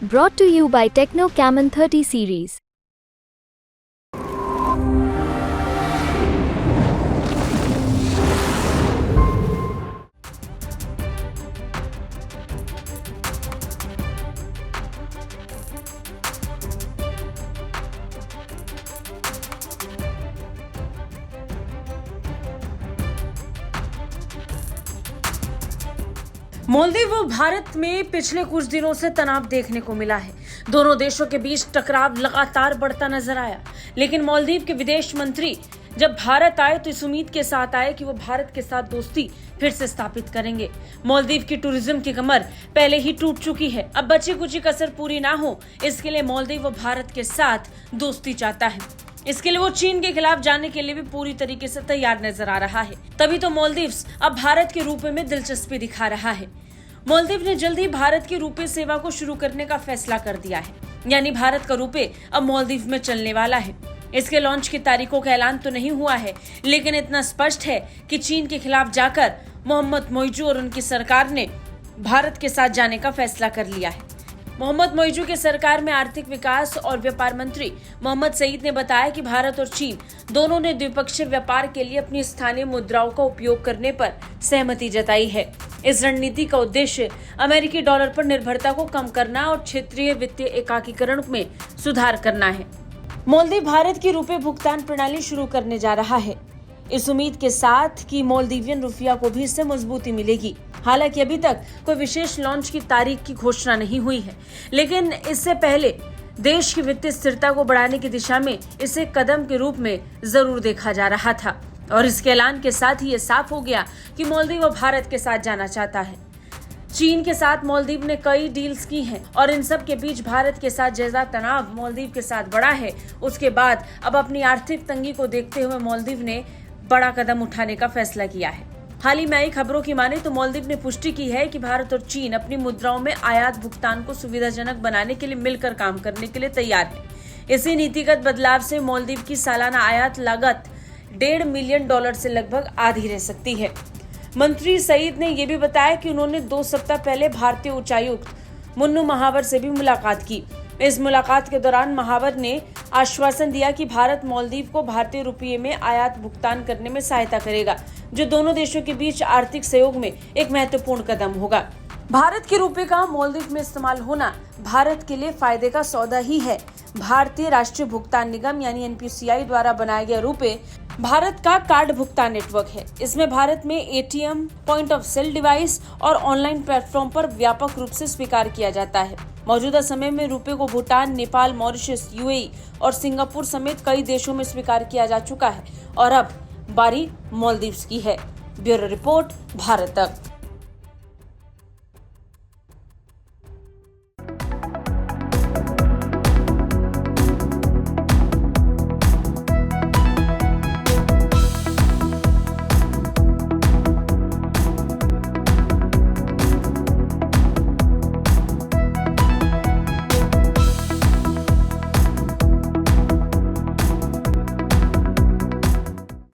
Brought to you by Techno Camon 30 series. Maldives व भारत में पिछले कुछ दिनों से तनाव देखने को मिला है। दोनों देशों के बीच टकराव लगातार बढ़ता नजर आया, लेकिन मालदीव के विदेश मंत्री जब भारत आए तो इस उम्मीद के साथ आए कि वो भारत के साथ दोस्ती फिर से स्थापित करेंगे। मालदीव की टूरिज्म की कमर पहले ही टूट चुकी है, अब बची कुछ कसर पूरी ना हो इसके लिए मालदीव व भारत के साथ दोस्ती चाहता है। इसके लिए वो चीन के खिलाफ जाने के लिए भी पूरी तरीके से तैयार नजर आ रहा है। तभी तो मालदीव्स अब भारत के रुपए में दिलचस्पी दिखा रहा है। मालदीव ने जल्द ही भारत की रुपए सेवा को शुरू करने का फैसला कर दिया है, यानी भारत का रुपए अब मालदीव में चलने वाला है। इसके लॉन्च की तारीखों का ऐलान तो नहीं हुआ है, लेकिन इतना स्पष्ट है कि चीन के खिलाफ जाकर मोहम्मद मोइजू और उनकी सरकार ने भारत के साथ जाने का फैसला कर लिया है। मोहम्मद मोइजू की सरकार में आर्थिक विकास और व्यापार मंत्री मोहम्मद सईद ने बताया कि भारत और चीन दोनों ने द्विपक्षीय व्यापार के लिए अपनी स्थानीय मुद्राओं का उपयोग करने पर सहमति जताई है। इस रणनीति का उद्देश्य अमेरिकी डॉलर पर निर्भरता को कम करना और क्षेत्रीय वित्तीय एकीकरण में सुधार करना है। मालदीव भारत की रुपए भुगतान प्रणाली शुरू करने जा रहा है, इस उम्मीद के साथ कि मालदीवियन रुपया को भी इससे मजबूती मिलेगी। हालांकि अभी तक कोई विशेष लॉन्च की तारीख की घोषणा नहीं हुई है, लेकिन इससे पहले देश की वित्तीय स्थिरता को बढ़ाने की दिशा में इसे कदम के रूप में जरूर देखा जा रहा था और इसके ऐलान के साथ ही ये साफ हो गया कि मालदीव भारत के साथ जाना चाहता है। चीन के साथ मालदीव ने कई डील्स की हैं और इन सब के बीच भारत के साथ जैसा तनाव मालदीव के साथ बढ़ा है, उसके बाद अब अपनी आर्थिक तंगी को देखते हुए मालदीव ने बड़ा कदम उठाने का फैसला किया है। हाल ही में आई खबरों की माने तो मालदीव ने पुष्टि की है कि भारत और चीन अपनी मुद्राओं में आयात भुगतान को सुविधाजनक बनाने के लिए मिलकर काम करने के लिए तैयार है। इसी नीतिगत बदलाव से मालदीव की सालाना आयात लागत $1.5 मिलियन से लगभग आधी रह सकती है। मंत्री सईद ने यह भी बताया कि उन्होंने 2 सप्ताह पहले भारतीय उच्चायुक्त मुन्नू महावर से भी मुलाकात की। इस मुलाकात के दौरान महावर ने आश्वासन दिया कि भारत मालदीव को भारतीय रुपये में आयात भुगतान करने में सहायता करेगा, जो दोनों देशों के बीच आर्थिक सहयोग में एक महत्वपूर्ण कदम होगा। भारत के रुपये का मालदीव में इस्तेमाल होना भारत के लिए फायदे का सौदा ही है। भारतीय राष्ट्रीय भुगतान निगम यानी NPCI द्वारा बनाया गया रुपये भारत का कार्ड भुगतान नेटवर्क है। इसमें भारत में ATM, point of sale device और ऑनलाइन प्लेटफॉर्म पर व्यापक रूप से स्वीकार किया जाता है। मौजूदा समय में रुपये को भूटान, नेपाल, मॉरिशस, UAE और सिंगापुर समेत कई देशों में स्वीकार किया जा चुका है और अब बारी मालदीव्स की है। ब्यूरो रिपोर्ट, भारत तक।